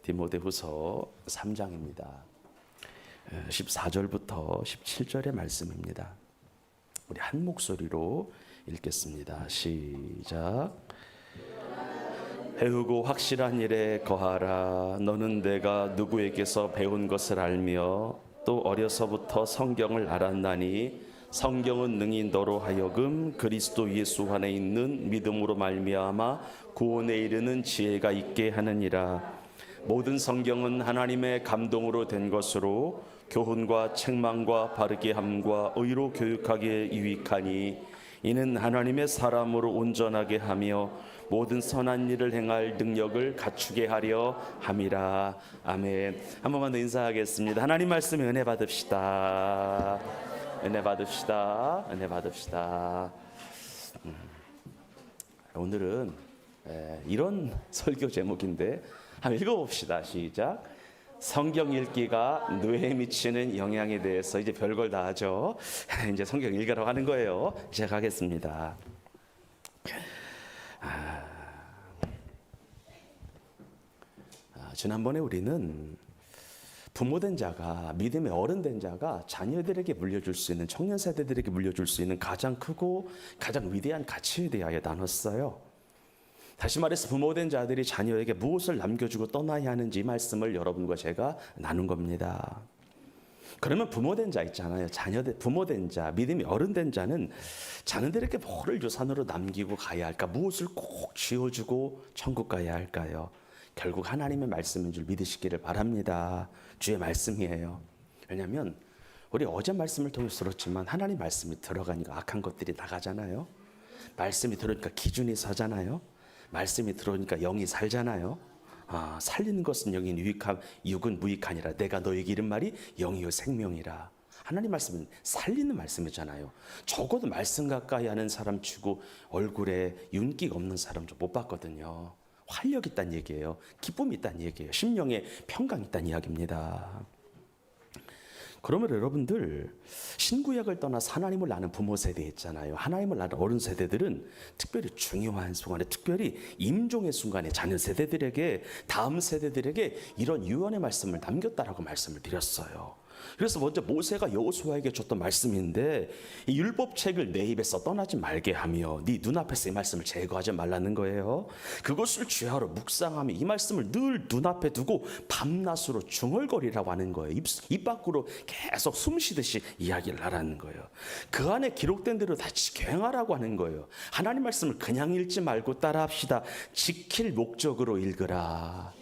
디모데후서 3장입니다. 14절부터 17절의 말씀입니다. 우리 한 목소리로 읽겠습니다. 시작. 배우고 확실한 일에 거하라. 너는 내가 누구에게서 배운 것을 알며 또 어려서부터 성경을 알았나니 성경은 능히 너로 하여금 그리스도 예수 안에 있는 믿음으로 말미암아 구원에 이르는 지혜가 있게 하느니라. 모든 성경은 하나님의 감동으로 된 것으로 교훈과 책망과 바르게 함과 의로 교육하기에 유익하니 이는 하나님의 사람으로 온전하게 하며 모든 선한 일을 행할 능력을 갖추게 하려 함이라. 아멘. 한 번만 더 인사하겠습니다. 하나님 말씀에 은혜 받읍시다. 은혜 받읍시다. 은혜 받읍시다. 오늘은 이런 설교 제목인데 한번 읽어봅시다. 시작. 성경 읽기가 뇌에 미치는 영향에 대해서 이제 별걸 다 하죠. 이제 성경 읽으라고 하는 거예요. 시작하겠습니다. 지난번에 우리는 부모된 자가, 믿음의 어른 된 자가 자녀들에게 물려줄 수 있는, 청년 세대들에게 물려줄 수 있는 가장 크고 가장 위대한 가치에 대하여 나눴어요. 다시 말해서 부모된 자들이 자녀에게 무엇을 남겨주고 떠나야 하는지 이 말씀을 여러분과 제가 나눈 겁니다. 그러면 부모된 자 있잖아요. 부모된 자, 믿음이 어른된 자는 자녀들에게 뭐를 유산으로 남기고 가야 할까? 무엇을 꼭 쥐어주고 천국 가야 할까요? 결국 하나님의 말씀인 줄 믿으시기를 바랍니다. 주의 말씀이에요. 왜냐하면 우리 어제 말씀을 통해서 들었지만 하나님 말씀이 들어가니까 악한 것들이 나가잖아요. 말씀이 들어오니까 기준이 서잖아요. 말씀이 들어오니까 영이 살잖아요. 살리는 것은 영이 육은 무익하니라. 내가 너에게 이른 말이 영이요 생명이라. 하나님 말씀은 살리는 말씀이잖아요. 적어도 말씀 가까이 하는 사람 치고 얼굴에 윤기가 없는 사람 좀 못 봤거든요. 활력 있다는 얘기예요. 기쁨이 있다는 얘기예요. 심령에 평강이 있다는 이야기입니다. 그러면 여러분들 신구약을 떠나서 하나님을 아는 부모 세대 있잖아요. 하나님을 아는 어른 세대들은 특별히 중요한 순간에, 특별히 임종의 순간에 자녀 세대들에게, 다음 세대들에게 이런 유언의 말씀을 남겼다라고 말씀을 드렸어요. 그래서 먼저 모세가 여호수아에게 줬던 말씀인데, 이 율법책을 내 입에서 떠나지 말게 하며 네 눈앞에서 이 말씀을 제거하지 말라는 거예요. 그것을 주야로 묵상하며 이 말씀을 늘 눈앞에 두고 밤낮으로 중얼거리라고 하는 거예요. 입 밖으로 계속 숨쉬듯이 이야기를 하라는 거예요. 그 안에 기록된 대로 다 행하라고 하는 거예요. 하나님 말씀을 그냥 읽지 말고 따라합시다. 지킬 목적으로 읽으라.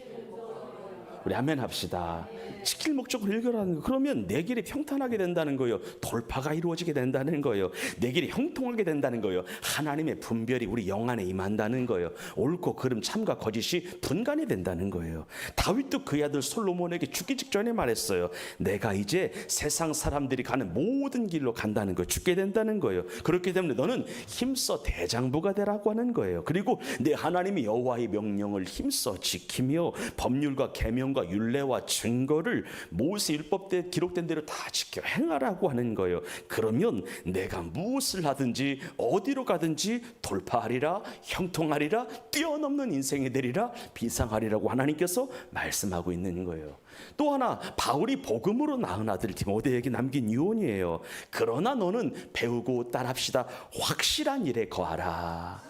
우리 아멘 합시다. 지킬 목적으로 읽으라는 거. 그러면 내 길이 평탄하게 된다는 거예요. 돌파가 이루어지게 된다는 거예요. 내 길이 형통하게 된다는 거예요. 하나님의 분별이 우리 영 안에 임한다는 거예요. 옳고 그름, 참과 거짓이 분간이 된다는 거예요. 다윗도 그의 아들 솔로몬에게 죽기 직전에 말했어요. 내가 이제 세상 사람들이 가는 모든 길로 간다는 거예요. 죽게 된다는 거예요. 그렇기 때문에 너는 힘써 대장부가 되라고 하는 거예요. 그리고 내 하나님이 여호와의 명령을 힘써 지키며 법률과 계명과 율례와 증거를 모세 율법에 기록된 대로 다 지켜 행하라고 하는 거예요. 그러면 내가 무엇을 하든지 어디로 가든지 돌파하리라, 형통하리라, 뛰어넘는 인생이 되리라, 비상하리라고 하나님께서 말씀하고 있는 거예요. 또 하나, 바울이 복음으로 낳은 아들 디모데에게 남긴 유언이에요. 그러나 너는 배우고 따라합시다. 확실한 일에 거하라.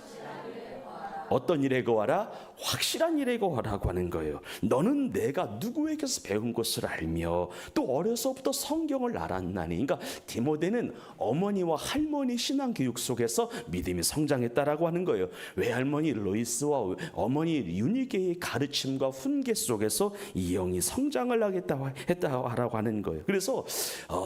어떤 일에 거하라? 확실한 일에 거하라고 하는 거예요. 너는 내가 누구에게서 배운 것을 알며 또 어려서부터 성경을 알았나니. 그러니까 디모데는 어머니와 할머니 신앙교육 속에서 믿음이 성장했다라고 하는 거예요. 외할머니 로이스와 어머니 유니게의 가르침과 훈계 속에서 이 영이 성장을 했다고 하는 거예요. 그래서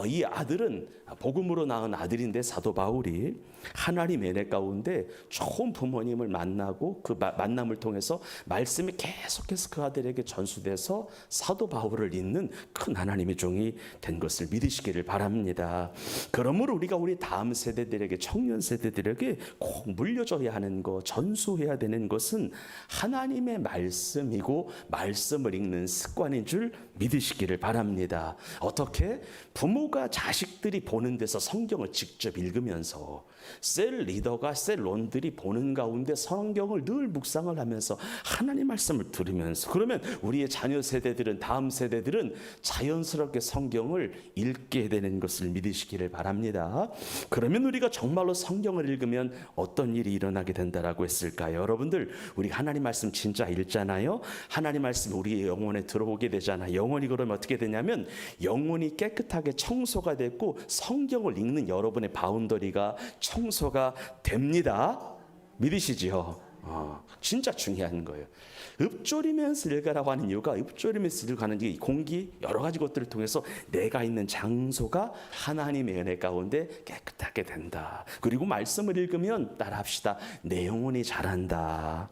이 아들은 복음으로 낳은 아들인데, 사도 바울이 하나님 은혜 가운데 좋은 부모님을 만나고 그 만남을 통해서 말씀이 계속해서 그 아들에게 전수돼서 사도 바울을 잇는 큰 하나님의 종이 된 것을 믿으시기를 바랍니다. 그러므로 우리가 우리 다음 세대들에게, 청년 세대들에게 꼭 물려줘야 하는 것, 전수해야 되는 것은 하나님의 말씀이고 말씀을 읽는 습관인 줄 믿으시기를 바랍니다. 어떻게? 부모가 자식들이 보는 데서 성경을 직접 읽으면서 셀 리더가 셀 론들이 보는 가운데 성경을 성경을 늘 묵상을 하면서 하나님 말씀을 들으면서, 그러면 우리의 자녀 세대들은, 다음 세대들은 자연스럽게 성경을 읽게 되는 것을 믿으시기를 바랍니다. 그러면 우리가 정말로 성경을 읽으면 어떤 일이 일어나게 된다라고 했을까요? 여러분들, 우리 하나님 말씀 진짜 읽잖아요. 하나님 말씀이 우리의 영혼에 들어오게 되잖아요. 영혼이 그러면 어떻게 되냐면 영혼이 깨끗하게 청소가 됐고 성경을 읽는 여러분의 바운더리가 청소가 됩니다. 믿으시지요? 진짜 중요한 거예요. 읊조리면서 읽으라고 하는 이유가, 읊조리면서 읽는 이 공기, 여러 가지 것들을 통해서 내가 있는 장소가 하나님의 은혜 가운데 깨끗하게 된다. 그리고 말씀을 읽으면 따라합시다. 내 영혼이 자란다.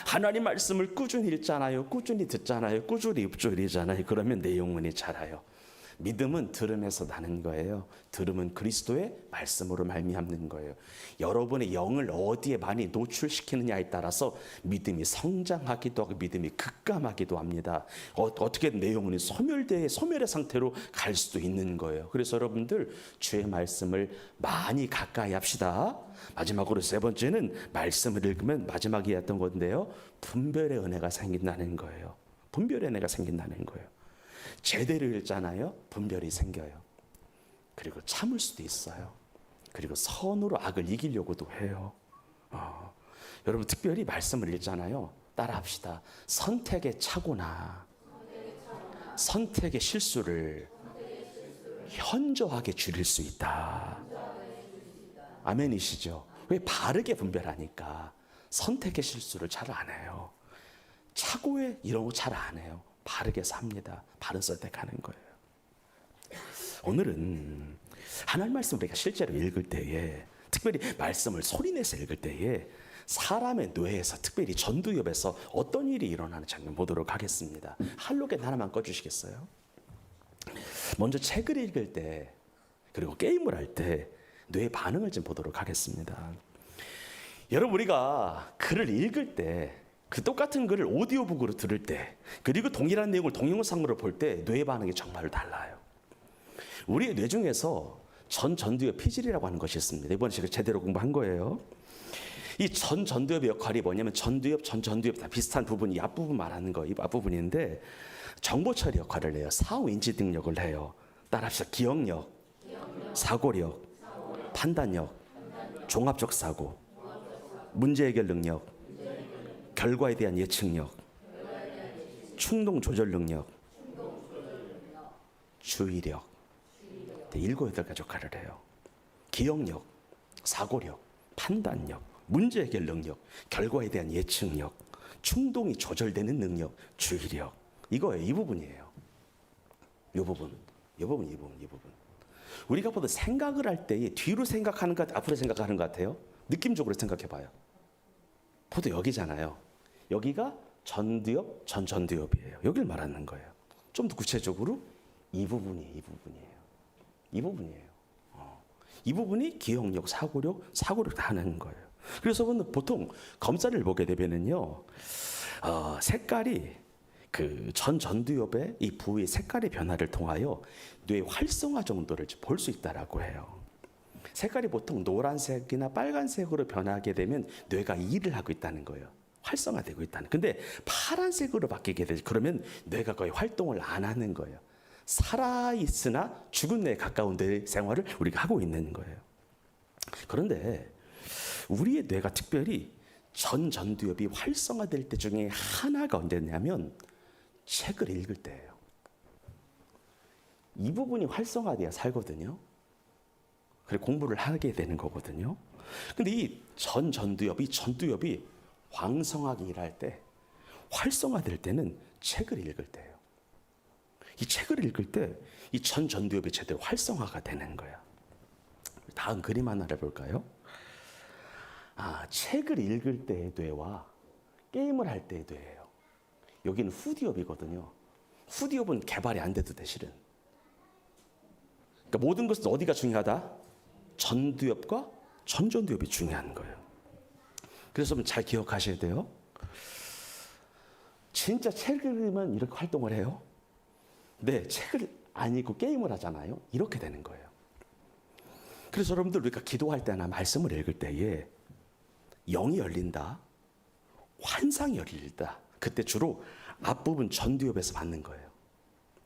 하나님 말씀을 꾸준히 읽잖아요. 꾸준히 듣잖아요. 꾸준히 읊조리잖아요. 그러면 내 영혼이 자라요. 믿음은 들음에서 나는 거예요. 들음은 그리스도의 말씀으로 말미암는 거예요. 여러분의 영을 어디에 많이 노출시키느냐에 따라서 믿음이 성장하기도 하고 믿음이 급감하기도 합니다. 어떻게 내 영혼이 소멸의 상태로 갈 수도 있는 거예요. 그래서 여러분들 주의 말씀을 많이 가까이 합시다. 마지막으로 세 번째는 말씀을 읽으면 마지막에 했던 건데요. 분별의 은혜가 생긴다는 거예요. 분별의 은혜가 생긴다는 거예요. 제대로 읽잖아요. 분별이 생겨요. 그리고 참을 수도 있어요. 그리고 선으로 악을 이기려고도 해요. 여러분 특별히 말씀을 읽잖아요. 따라합시다. 선택의 착오나 선택의 실수를 현저하게 줄일 수 있다. 아멘이시죠? 왜? 바르게 분별하니까 선택의 실수를 잘 안 해요. 착오에 이런 거 잘 안 해요. 바르게 삽니다. 바른 선택하는 거예요. 오늘은 하나님 말씀을 우리가 실제로 읽을 때에, 특별히 말씀을 소리내서 읽을 때에 사람의 뇌에서, 특별히 전두엽에서 어떤 일이 일어나는 장면 보도록 하겠습니다. 할로겐 하나만 꺼주시겠어요? 먼저 책을 읽을 때, 그리고 게임을 할 때 뇌의 반응을 좀 보도록 하겠습니다. 여러분, 우리가 글을 읽을 때, 그 똑같은 글을 오디오북으로 들을 때, 그리고 동일한 내용을 동영상으로 볼 때 뇌의 반응이 정말 달라요. 우리의 뇌 중에서 전두엽 피질이라고 하는 것이 있습니다. 이번에 제가 제대로 공부한 거예요. 이 전두엽의 역할이 뭐냐면 전두엽 다 비슷한 부분이 앞부분 말하는 거, 이 앞부분인데 정보 처리 역할을 해요. 사후 인지 능력을 해요. 따라합시다. 기억력, 사고력, 판단력, 종합적 사고, 문제 해결 능력, 결과에 대한 예측력, 충동 조절 능력, 주의력. 7, 8가지 역할을 해요. 기억력, 사고력, 판단력, 문제 해결 능력, 결과에 대한 예측력, 충동이 조절되는 능력, 주의력. 이거예요. 이 부분이에요. 이 부분. 우리가 보통 생각을 할 때 뒤로 생각하는 것, 앞으로 생각하는 것 같아요. 느낌적으로 생각해 봐요. 보통 여기잖아요. 여기가 전두엽, 전두엽이에요. 여기를 말하는 거예요. 좀 더 구체적으로 이 부분이에요. 이 부분이 기억력, 사고력 다 하는 거예요. 그래서 보통 검사를 보게 되면은요, 색깔이 그 전두엽의 이 부위의 색깔의 변화를 통하여 뇌 활성화 정도를 볼 수 있다라고 해요. 색깔이 보통 노란색이나 빨간색으로 변하게 되면 뇌가 일을 하고 있다는 거예요. 활성화되고 있다는. 근데 파란색으로 바뀌게 되죠. 그러면 뇌가 거의 활동을 안 하는 거예요. 살아있으나 죽은 뇌에 가까운 뇌 생활을 우리가 하고 있는 거예요. 그런데 우리의 뇌가 특별히 전두엽이 활성화될 때 중에 하나가 언제냐면 책을 읽을 때예요. 이 부분이 활성화돼야 살거든요. 그리고 공부를 하게 되는 거거든요. 근데 이 전두엽이 왕성하게 일할 때, 활성화될 때는 책을 읽을 때예요. 이 책을 읽을 때 이 전두엽이 제대로 활성화가 되는 거야. 다음 그림 하나를 볼까요? 책을 읽을 때의 뇌와 게임을 할 때의 뇌예요. 여기는 후두엽이거든요. 후두엽은 개발이 안 돼도 돼, 실은. 그러니까 모든 것은 어디가 중요하다? 전두엽과 전두엽이 중요한 거예요. 그래서 잘 기억하셔야 돼요. 진짜 책을 읽으면 이렇게 활동을 해요. 네, 책을 안 읽고 게임을 하잖아요. 이렇게 되는 거예요. 그래서 여러분들 우리가 기도할 때나 말씀을 읽을 때에 영이 열린다, 환상이 열린다. 그때 주로 앞부분 전두엽에서 받는 거예요.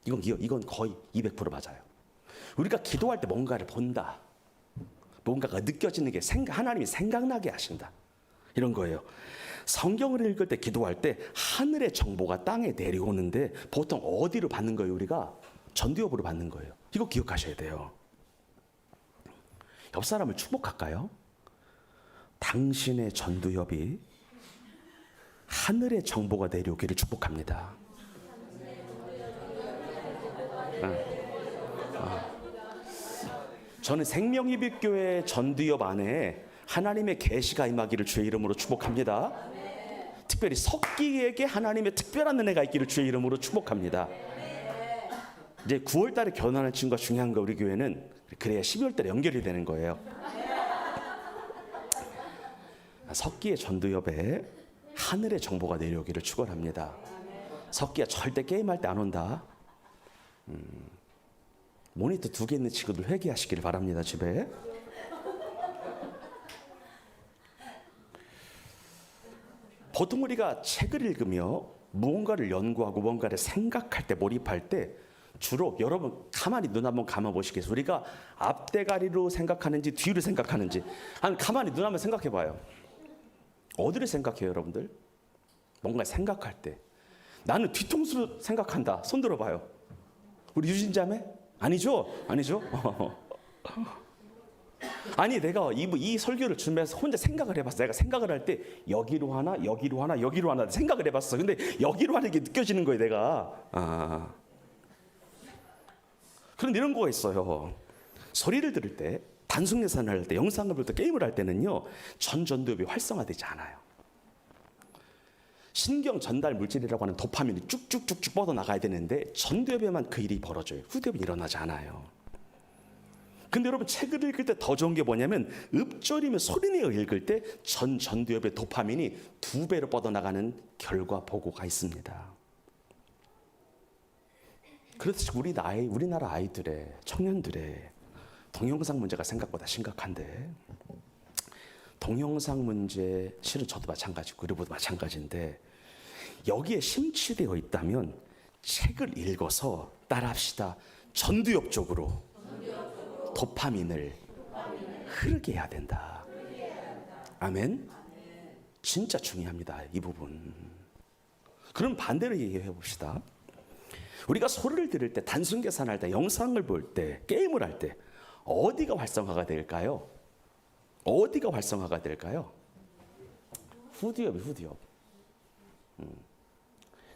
이건 거의 200% 맞아요. 우리가 기도할 때 뭔가를 본다, 뭔가가 느껴지는 게 하나님이 생각나게 하신다, 이런 거예요. 성경을 읽을 때, 기도할 때 하늘의 정보가 땅에 내려오는데 보통 어디로 받는 거예요? 우리가 전두엽으로 받는 거예요. 이거 기억하셔야 돼요. 옆 사람을 축복할까요? 당신의 전두엽이 하늘의 정보가 내려오기를 축복합니다. 저는 생명이빛교회 전두엽 안에 하나님의 계시가 임하기를 주의 이름으로 축복합니다. 특별히 석기에게 하나님의 특별한 은혜가 있기를 주의 이름으로 축복합니다. 이제 9월 달에 결혼하는 친구가 중요한 거, 우리 교회는 그래야 12월 달에 연결이 되는 거예요. 석기의 전두엽에 하늘의 정보가 내려오기를 축원합니다. 석기야 절대 게임할 때 안 온다. 모니터 2개 있는 친구들 회개하시기를 바랍니다. 집에. 보통 우리가 책을 읽으며 무언가를 연구하고 뭔가를 생각할 때, 몰입할 때 주로, 여러분 가만히 눈 한번 감아 보시겠어요? 우리가 앞대가리로 생각하는지 뒤로 생각하는지, 아니 가만히 눈 한번 생각해 봐요. 어디를 생각해요, 여러분들? 뭔가 생각할 때 나는 뒤통수로 생각한다. 손 들어봐요. 우리 유진자매? 아니죠? 아니, 내가 이 설교를 준비해서 혼자 생각을 해봤어. 내가 생각을 할 때 여기로 하나, 여기로 하나, 여기로 하나 생각을 해봤어. 근데 여기로 하는 게 느껴지는 거예요, 내가. 그런데 이런 거가 있어요. 소리를 들을 때, 단순 계산을 할 때, 영상을 볼 때, 게임을 할 때는요, 전두엽이 활성화되지 않아요. 신경 전달 물질이라고 하는 도파민이 쭉쭉쭉쭉 뻗어나가야 되는데 전두엽에만 그 일이 벌어져요. 후두엽은 일어나지 않아요. 근데 여러분, 책을 읽을 때 더 좋은 게 뭐냐면, 읊조리며 소리내어 읽을 때 전두엽의 도파민이 2배로 뻗어나가는 결과 보고가 있습니다. 그래서 우리나라 아이들의, 청년들의 동영상 문제가 생각보다 심각한데, 동영상 문제, 실은 저도 마찬가지고 그리고도 마찬가지인데, 여기에 심취되어 있다면 책을 읽어서 따라합시다. 전두엽 쪽으로 도파민을 흐르게 해야 된다. 아멘. 진짜 중요합니다, 이 부분. 그럼 반대로 얘기해 봅시다. 우리가 소리를 들을 때, 단순 계산할 때, 영상을 볼 때, 게임을 할 때 어디가 활성화가 될까요? 어디가 활성화가 될까요? 후두엽.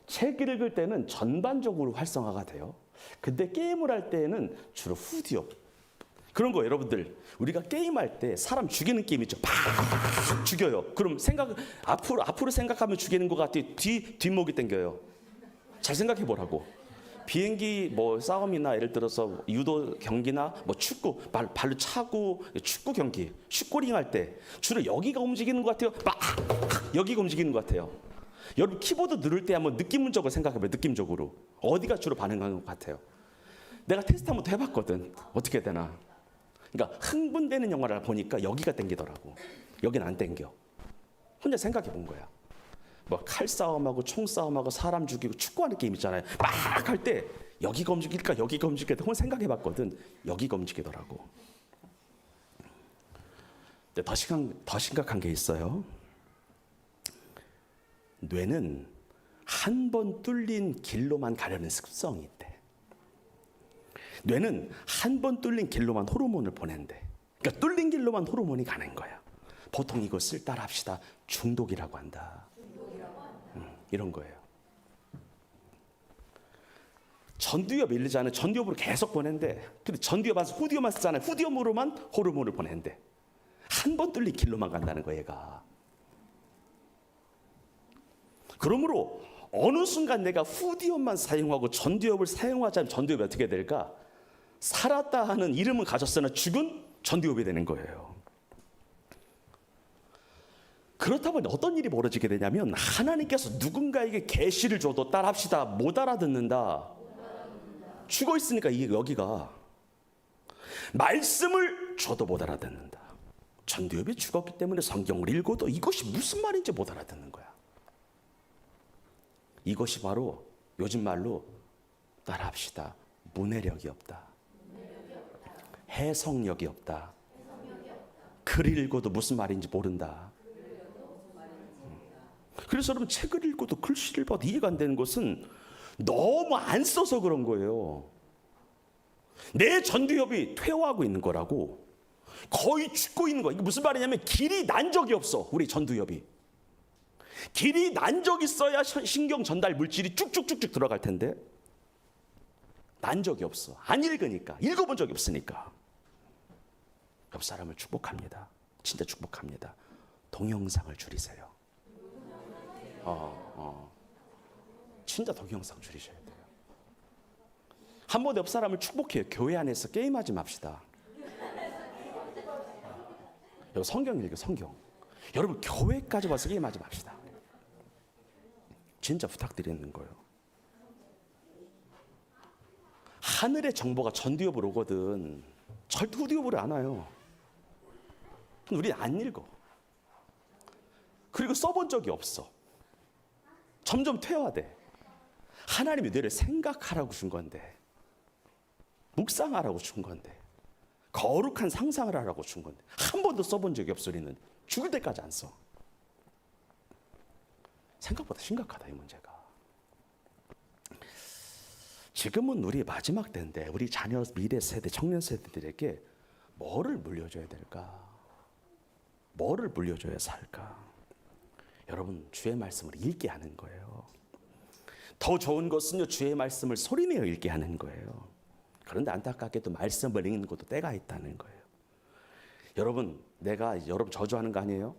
책 읽을 때는 전반적으로 활성화가 돼요. 근데 게임을 할 때는 주로 후두엽. 그런 거 여러분들, 우리가 게임할 때 사람 죽이는 게임 있죠. 팍 죽여요. 그럼 앞으로 생각하면 죽이는 것 같아요. 뒷목이 당겨요. 잘 생각해 보라고. 비행기 싸움이나 예를 들어서 유도 경기나 축구 발로 차고 축구 경기, 슛골링 할 때 주로 여기가 움직이는 것 같아요. 막 여기가 움직이는 것 같아요. 여러분 키보드 누를 때 한번 느낌적으로 생각해봐요. 느낌적으로 어디가 주로 반응하는 것 같아요? 내가 테스트 한번 해봤거든. 어떻게 되나? 그러니까 흥분되는 영화를 보니까 여기가 땡기더라고. 여기는 안 땡겨. 혼자 생각해 본 거야. 칼싸움하고 총싸움하고 사람 죽이고 축구하는 게임 있잖아요. 막 할 때 여기가 움직일까 여기가 움직일까 혼자 생각해봤거든. 여기가 움직이더라고. 근데 더 심각한 게 있어요. 뇌는 한 번 뚫린 길로만 가려는 습성이 있대. 뇌는 한 번 뚫린 길로만 호르몬을 보낸대. 그러니까 뚫린 길로만 호르몬이 가는 거야. 보통 이것을 따라합시다. 중독이라고 한다. 이런 거예요. 전두엽 일리자는 전두엽으로 계속 보낸대. 근데 전두엽 안에서 후두엽만 쓰잖아요. 후두엽으로만 호르몬을 보낸대. 한 번 뚫린 길로만 간다는 거예요, 얘가. 그러므로 어느 순간 내가 후두엽만 사용하고 전두엽을 사용하자면 전두엽이 어떻게 될까? 살았다 하는 이름은 가졌으나 죽은 전두엽이 되는 거예요. 그렇다면 어떤 일이 벌어지게 되냐면, 하나님께서 누군가에게 계시를 줘도 따라합시다. 못 알아듣는다. 죽어 있으니까 여기가 말씀을 줘도 못 알아듣는다. 전두엽이 죽었기 때문에 성경을 읽어도 이것이 무슨 말인지 못 알아듣는 거야. 이것이 바로 요즘 말로 따라합시다. 문해력이 없다. 해석력이 없다. 글 읽어도 무슨 말인지 모른다. 그래서 여러분 책을 읽어도 글씨를 봐도 이해가 안 되는 것은 너무 안 써서 그런 거예요. 내 전두엽이 퇴화하고 있는 거라고. 거의 죽고 있는 거. 이게 무슨 말이냐면 길이 난 적이 없어. 우리 전두엽이. 길이 난 적이 있어야 신경 전달 물질이 쭉쭉쭉쭉 들어갈 텐데 난 적이 없어. 안 읽으니까. 읽어본 적이 없으니까. 옆 사람을 축복합니다. 진짜 축복합니다. 동영상을 줄이세요. 진짜 동영상 줄이셔야 돼요. 한 번 옆 사람을 축복해요. 교회 안에서 게임하지 맙시다. 여기 성경 읽어, 성경. 여러분 교회까지 와서 게임하지 맙시다. 진짜 부탁드리는 거예요. 하늘의 정보가 전두엽으로 오거든 절대 후두엽으로 안 와요. 우리 안 읽어. 그리고 써본 적이 없어. 점점 퇴화돼. 하나님이 너를 생각하라고 준 건데, 묵상하라고 준 건데, 거룩한 상상을 하라고 준 건데 한 번도 써본 적이 없어. 우리는 죽을 때까지 안 써. 생각보다 심각하다, 이 문제가. 지금은 우리 마지막 때인데 우리 자녀, 미래 세대, 청년 세대들에게 뭐를 물려줘야 될까? 뭐를 물려줘야 살까? 여러분, 주의 말씀을 읽게 하는 거예요. 더 좋은 것은요, 주의 말씀을 소리내어 읽게 하는 거예요. 그런데 안타깝게도 말씀을 읽는 것도 때가 있다는 거예요. 여러분, 내가 여러분 저주하는 거 아니에요?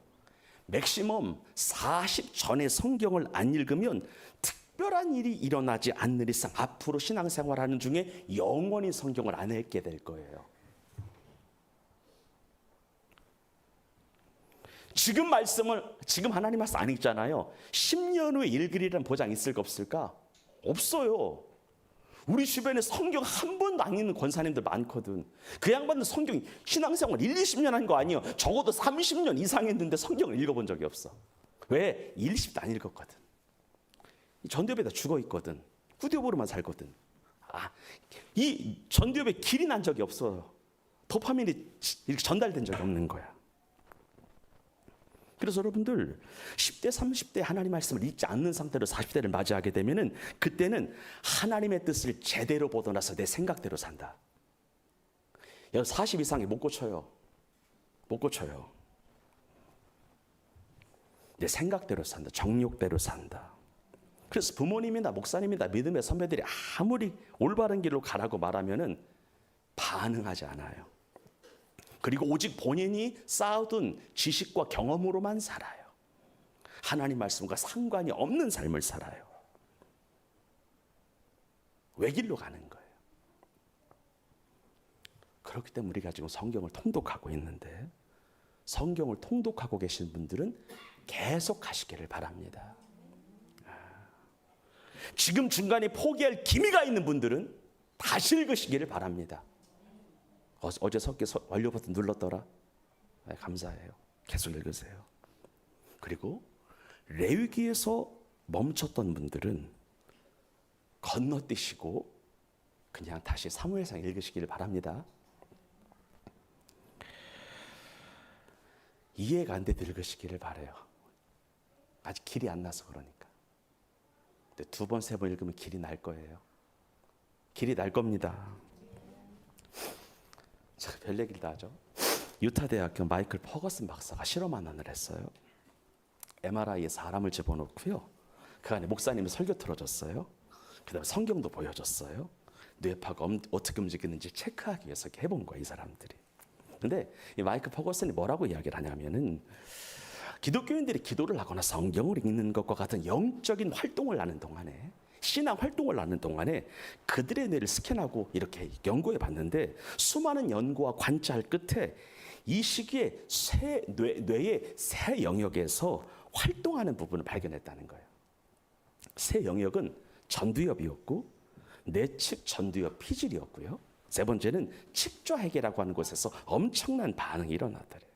맥시멈 40 전에 성경을 안 읽으면 특별한 일이 일어나지 않는 이상 앞으로 신앙생활하는 중에 영원히 성경을 안 읽게 될 거예요. 지금 하나님 말씀 안 읽잖아요. 10년 후에 읽으리라는 보장 있을까 없을까? 없어요. 우리 주변에 성경 한 번도 안 읽는 권사님들 많거든. 그 양반은 성경 신앙생활 1, 20년 한 거 아니에요. 적어도 30년 이상 했는데 성경을 읽어본 적이 없어. 왜? 1, 20도 안 읽었거든. 전두엽에다 죽어 있거든. 후두엽으로만 살거든. 이 전두엽에 길이 난 적이 없어요. 도파민이 이렇게 전달된 적이 없는 거야. 그래서 여러분들 10대, 30대 하나님 말씀을 읽지 않는 상태로 40대를 맞이하게 되면은 그때는 하나님의 뜻을 제대로 보더라서 내 생각대로 산다. 40 이상이 못 고쳐요. 못 고쳐요. 내 생각대로 산다. 정욕대로 산다. 그래서 부모님이나 목사님이나 믿음의 선배들이 아무리 올바른 길로 가라고 말하면은 반응하지 않아요. 그리고 오직 본인이 쌓아둔 지식과 경험으로만 살아요. 하나님 말씀과 상관이 없는 삶을 살아요. 외길로 가는 거예요. 그렇기 때문에 우리가 지금 성경을 통독하고 있는데 성경을 통독하고 계신 분들은 계속 하시기를 바랍니다. 지금 중간에 포기할 기미가 있는 분들은 다시 읽으시기를 바랍니다. 어제 석기 완료 버튼 눌렀더라. 네, 감사해요. 계속 읽으세요. 그리고 레위기에서 멈췄던 분들은 건너뛰시고 그냥 다시 사무엘상 읽으시기를 바랍니다. 이해가 안 돼도 읽으시기를 바라요. 아직 길이 안 나서 그러니까. 근데 2번, 3번 읽으면 길이 날 거예요. 길이 날 겁니다. 자, 별 얘기를 다 하죠. 유타 대학교 마이클 퍼거슨 박사가 실험안을 했어요. MRI에 사람을 집어넣고요. 그 안에 목사님이 설교 틀어줬어요. 그다음에 성경도 보여줬어요. 뇌파가 어떻게 움직이는지 체크하기 위해서 이렇게 해본 거예요, 이 사람들이. 근데 이 마이클 퍼거슨이 뭐라고 이야기를 하냐면은 기독교인들이 기도를 하거나 성경을 읽는 것과 같은 영적인 활동을 하는 동안에, 신앙 활동을 하는 동안에 그들의 뇌를 스캔하고 이렇게 연구해 봤는데 수많은 연구와 관찰 끝에 이 시기에 뇌의 새 영역에서 활동하는 부분을 발견했다는 거예요. 새 영역은 전두엽이었고 내측 전두엽 피질이었고요. 세 번째는 측좌핵이라고 하는 곳에서 엄청난 반응이 일어나더래요.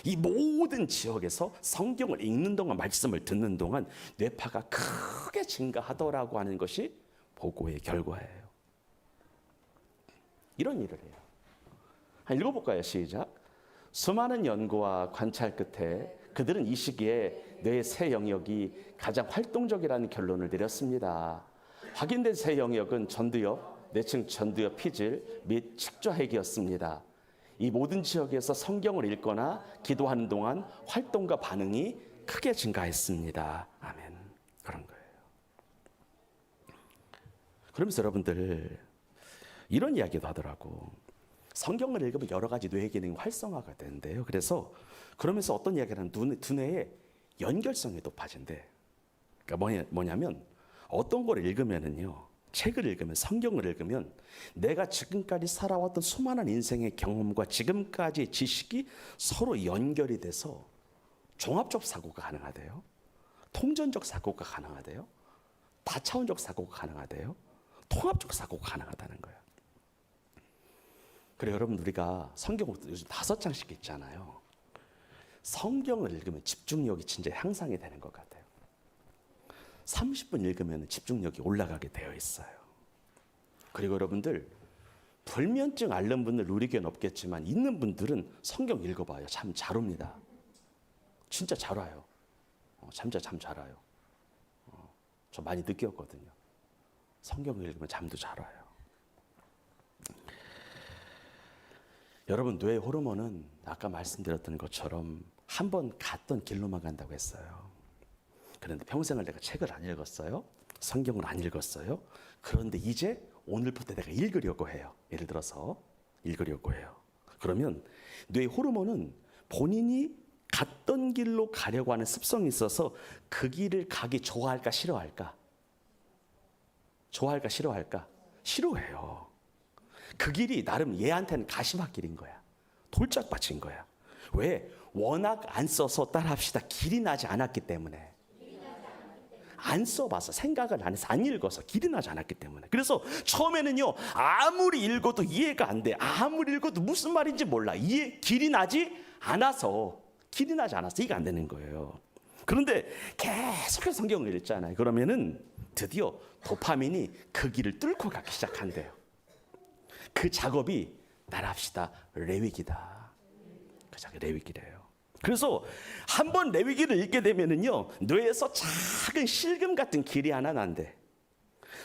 이 모든 지역에서 성경을 읽는 동안, 말씀을 듣는 동안 뇌파가 크게 증가하더라고 하는 것이 보고의 결과예요. 이런 일을 해요. 한 읽어볼까요? 시작. 수많은 연구와 관찰 끝에 그들은 이 시기에 뇌의 새 영역이 가장 활동적이라는 결론을 내렸습니다. 확인된 새 영역은 전두엽, 뇌층 전두엽 피질 및 측좌핵이었습니다. 이 모든 지역에서 성경을 읽거나 기도하는 동안 활동과 반응이 크게 증가했습니다. 아멘. 그런 거예요. 그러면서 여러분들 이런 이야기도 하더라고. 성경을 읽으면 여러 가지 뇌 기능이 활성화가 되는데요. 그래서 그러면서 어떤 이야기를 하면 두뇌의 연결성이 높아진대. 그러니까 뭐냐면 어떤 걸 읽으면은요, 책을 읽으면, 성경을 읽으면 내가 지금까지 살아왔던 수많은 인생의 경험과 지금까지 지식이 서로 연결이 돼서 종합적 사고가 가능하대요. 통전적 사고가 가능하대요. 다차원적 사고가 가능하대요. 통합적 사고가 가능하다는 거예요. 그래 여러분, 우리가 성경을 요즘 5장씩 읽잖아요. 성경을 읽으면 집중력이 진짜 향상이 되는 것 같아요. 30분 읽으면 집중력이 올라가게 되어 있어요. 그리고 여러분들, 불면증 앓는 분들 누리기는 없겠지만 있는 분들은 성경 읽어봐요. 참 잘 옵니다. 진짜 잘 와요. 잠 잘 와요. 저 많이 느꼈거든요. 성경을 읽으면 잠도 잘 와요. 여러분, 뇌 호르몬은 아까 말씀드렸던 것처럼 한 번 갔던 길로만 간다고 했어요. 그런데 평생을 내가 책을 안 읽었어요. 성경을 안 읽었어요. 그런데 이제 오늘부터 내가 읽으려고 해요. 예를 들어서 읽으려고 해요. 그러면 뇌 호르몬은 본인이 갔던 길로 가려고 하는 습성이 있어서 그 길을 가기 좋아할까 싫어할까? 좋아할까 싫어할까? 싫어해요. 그 길이 나름 얘한테는 가시밭길인 거야. 돌짝밭인 거야. 왜? 워낙 안 써서 따라합시다. 길이 나지 않았기 때문에. 안 써봐서, 생각을 안 해서, 안 읽어서 길이 나지 않았기 때문에. 그래서 처음에는요, 아무리 읽어도 이해가 안 돼. 아무리 읽어도 무슨 말인지 몰라. 길이 나지 않아서 이해가 안 되는 거예요. 그런데 계속해서 성경을 읽잖아요. 그러면은 드디어 도파민이 그 길을 뚫고 가기 시작한대요. 그 작업이 따라합시다. 레위기다. 그 작업이 레위기래요. 그래서 한 번 레위기를 읽게 되면은요, 뇌에서 작은 실금 같은 길이 하나 난대.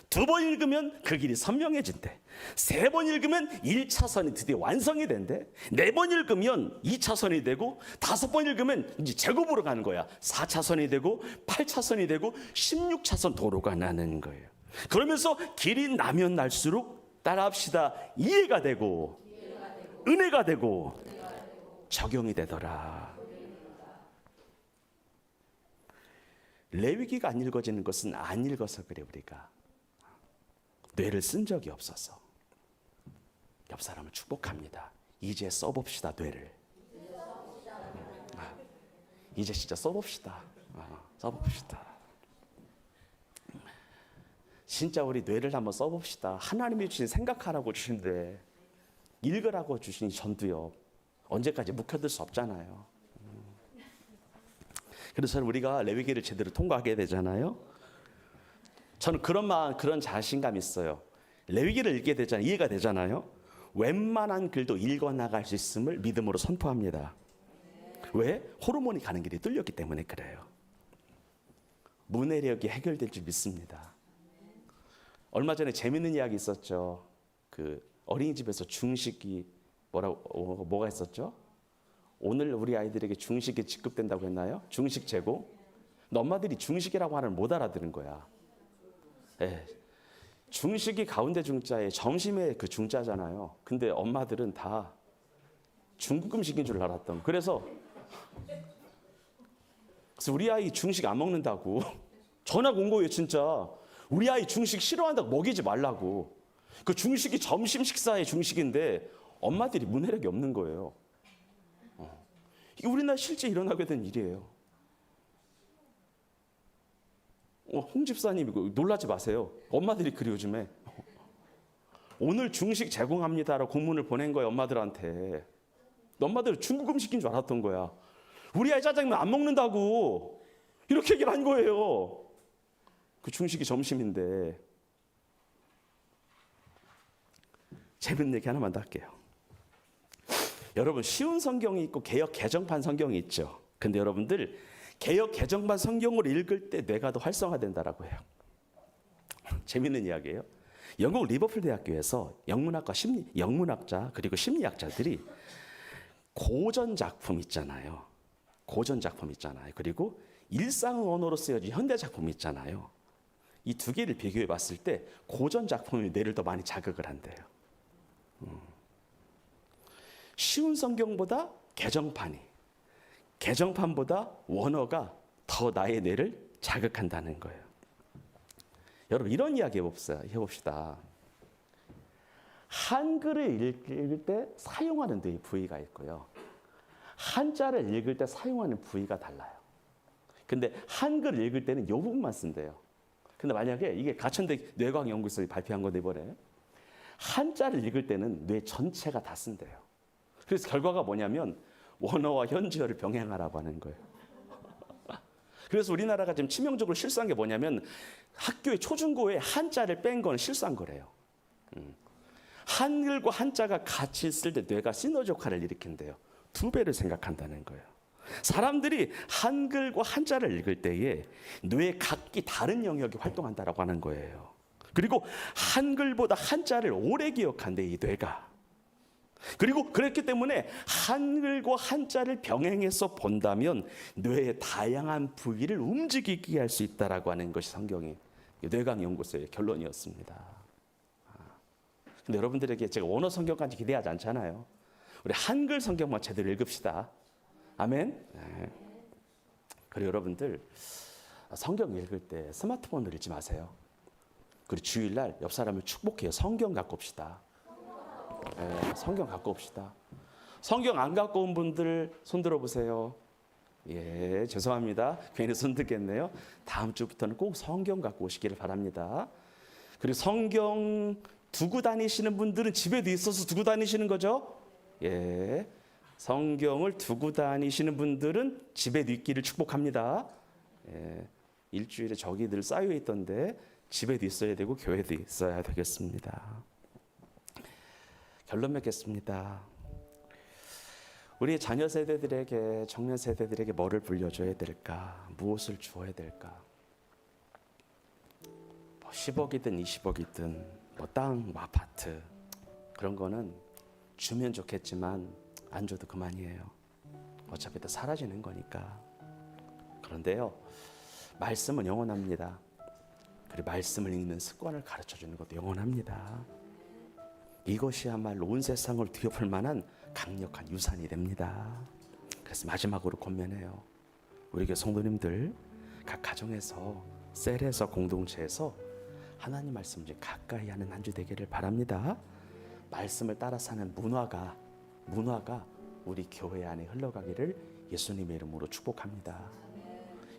2번 읽으면 그 길이 선명해진대. 3번 읽으면 1차선이 드디어 완성이 된대. 4번 읽으면 2차선이 되고, 5번 읽으면 이제 제곱으로 가는 거야. 4차선이 되고, 8차선이 되고, 16차선 도로가 나는 거예요. 그러면서 길이 나면 날수록 따라합시다. 이해가 되고, 은혜가 되고, 적용이 되더라. 레위기가 안 읽어지는 것은 안 읽어서 그래. 우리가 뇌를 쓴 적이 없어서. 옆 사람을 축복합니다. 이제 써봅시다. 뇌를. 이제 진짜 써봅시다. 써봅시다. 진짜 우리 뇌를 한번 써봅시다. 하나님이 주신, 생각하라고 주신 뇌, 읽으라고 주신 전두엽, 언제까지 묵혀둘 수 없잖아요. 그래서 우리가 레위기를 제대로 통과하게 되잖아요. 저는 그런 자신감이 있어요. 레위기를 읽게 되잖아요. 이해가 되잖아요. 웬만한 글도 읽어나갈 수 있음을 믿음으로 선포합니다. 왜? 호르몬이 가는 길이 뚫렸기 때문에 그래요. 문해력이 해결될 줄 믿습니다. 얼마 전에 재밌는 이야기 있었죠. 그 어린이집에서 중식이 뭐가 있었죠? 오늘 우리 아이들에게 중식이 지급된다고 했나요? 중식 제공? 근데 엄마들이 중식이라고 하는 못 알아들은 거야. 네. 중식이 가운데 중자에 점심에 그 중자잖아요. 근데 엄마들은 다 중국 음식인 줄 알았던. 그래서 우리 아이 중식 안 먹는다고 전화가 온 거예요. 진짜 우리 아이 중식 싫어한다고 먹이지 말라고. 그 중식이 점심 식사의 중식인데 엄마들이 문해력이 없는 거예요. 이게 우리나라에 실제 일어나게 된 일이에요. 홍 집사님 놀라지 마세요. 엄마들이 그래 요즘에. 오늘 중식 제공합니다라고 공문을 보낸 거예요. 엄마들한테. 엄마들은 중국 음식인 줄 알았던 거야. 우리 아이 짜장면 안 먹는다고 이렇게 얘기를 한 거예요. 그 중식이 점심인데. 재밌는 얘기 하나만 더 할게요. 여러분, 쉬운 성경이 있고 개역 개정판 성경이 있죠. 근데 여러분들 개역 개정판 성경을 읽을 때 뇌가 더 활성화된다라고 해요. 재밌는 이야기예요. 영국 리버풀 대학교에서 영문학과 영문학자 그리고 심리학자들이 고전 작품 있잖아요. 고전 작품 있잖아요. 그리고 일상 언어로 쓰여진 현대 작품 있잖아요. 이 두 개를 비교해 봤을 때 고전 작품이 뇌를 더 많이 자극을 한대요. 쉬운 성경보다 개정판보다 원어가 더 나의 뇌를 자극한다는 거예요. 여러분, 이런 이야기 해봅시다. 한글을 읽을 때 사용하는 뇌의 부위가 있고요. 한자를 읽을 때 사용하는 부위가 달라요. 근데 한글을 읽을 때는 이 부분만 쓴대요. 근데 만약에 이게 가천대 뇌과학연구소에 발표한 건데 이번에 한자를 읽을 때는 뇌 전체가 다 쓴대요. 그래서 결과가 뭐냐면 원어와 현지어를 병행하라고 하는 거예요. 그래서 우리나라가 지금 치명적으로 실수한 게 뭐냐면 학교의 초중고에 한자를 뺀 건 실수한 거래요. 한글과 한자가 같이 있을 때 뇌가 시너지 효과를 일으킨대요. 2배를 생각한다는 거예요. 사람들이 한글과 한자를 읽을 때에 뇌의 각기 다른 영역이 활동한다라고 하는 거예요. 그리고 한글보다 한자를 오래 기억한대, 이 뇌가. 그리고 그렇기 때문에 한글과 한자를 병행해서 본다면 뇌의 다양한 부위를 움직이게 할 수 있다라고 하는 것이 성경의 뇌과학연구소의 결론이었습니다. 근데 여러분들에게 제가 원어 성경까지 기대하지 않잖아요. 우리 한글 성경만 제대로 읽읍시다. 아멘. 네. 그리고 여러분들 성경 읽을 때 스마트폰을 읽지 마세요. 그리고 주일날 옆 사람을 축복해요. 성경 갖고 옵시다. 네, 성경 갖고 옵시다. 성경 안 갖고 온 분들 손 들어보세요. 예, 죄송합니다. 괜히 손 들겠네요. 다음 주부터는 꼭 성경 갖고 오시기를 바랍니다. 그리고 성경 두고 다니시는 분들은 집에도 있어서 두고 다니시는 거죠? 예, 성경을 두고 다니시는 분들은 집에도 있기를 축복합니다. 예, 일주일에 저기들 쌓여 있던데 집에도 있어야 되고 교회도 있어야 되겠습니다. 결론 맺겠습니다. 우리 자녀 세대들에게, 청년 세대들에게 뭐를 물려줘야 될까? 무엇을 주어야 될까? 뭐 10억이든 20억이든 뭐 땅, 뭐 아파트 그런 거는 주면 좋겠지만 안 줘도 그만이에요. 어차피 다 사라지는 거니까. 그런데요, 말씀은 영원합니다. 그리고 말씀을 읽는 습관을 가르쳐주는 것도 영원합니다. 이것이야말로 온 세상을 뒤엎을 만한 강력한 유산이 됩니다. 그래서 마지막으로 권면해요. 우리 교회 성도님들 각 가정에서, 셀에서, 공동체에서 하나님 말씀을 가까이 하는 한 주 되기를 바랍니다. 말씀을 따라 사는 문화가 우리 교회 안에 흘러가기를 예수님의 이름으로 축복합니다.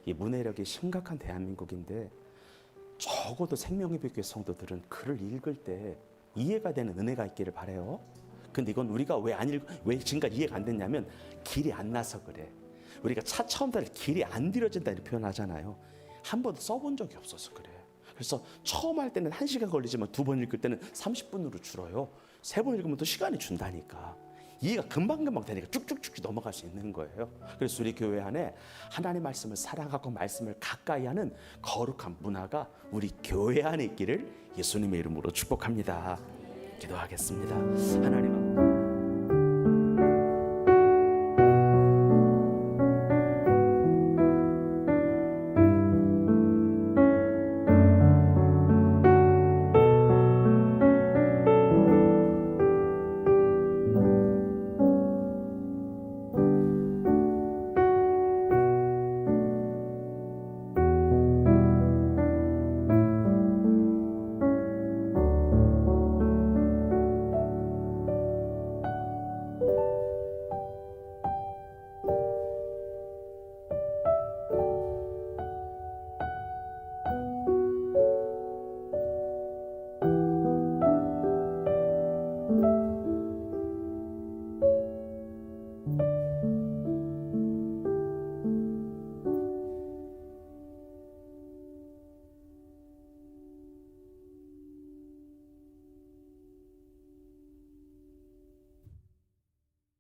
이 문해력이 심각한 대한민국인데 적어도 생명의교회 성도들은 글을 읽을 때 이해가 되는 은혜가 있기를 바라요. 근데 이건 우리가 왜 지금까지 이해가 안 됐냐면 길이 안 나서 그래. 우리가 차 처음 탈 때 길이 안 들여진다 이렇게 표현하잖아요. 한 번도 써본 적이 없어서 그래. 그래서 처음 할 때는 1시간 걸리지만 2번 읽을 때는 30분으로 줄어요. 3번 읽으면 또 시간이 준다니까. 이해가 금방금방 되니까 쭉쭉쭉 넘어갈 수 있는 거예요. 그래서 우리 교회 안에 하나님 말씀을 사랑하고 말씀을 가까이 하는 거룩한 문화가 우리 교회 안에 있기를 예수님의 이름으로 축복합니다. 기도하겠습니다. 하나님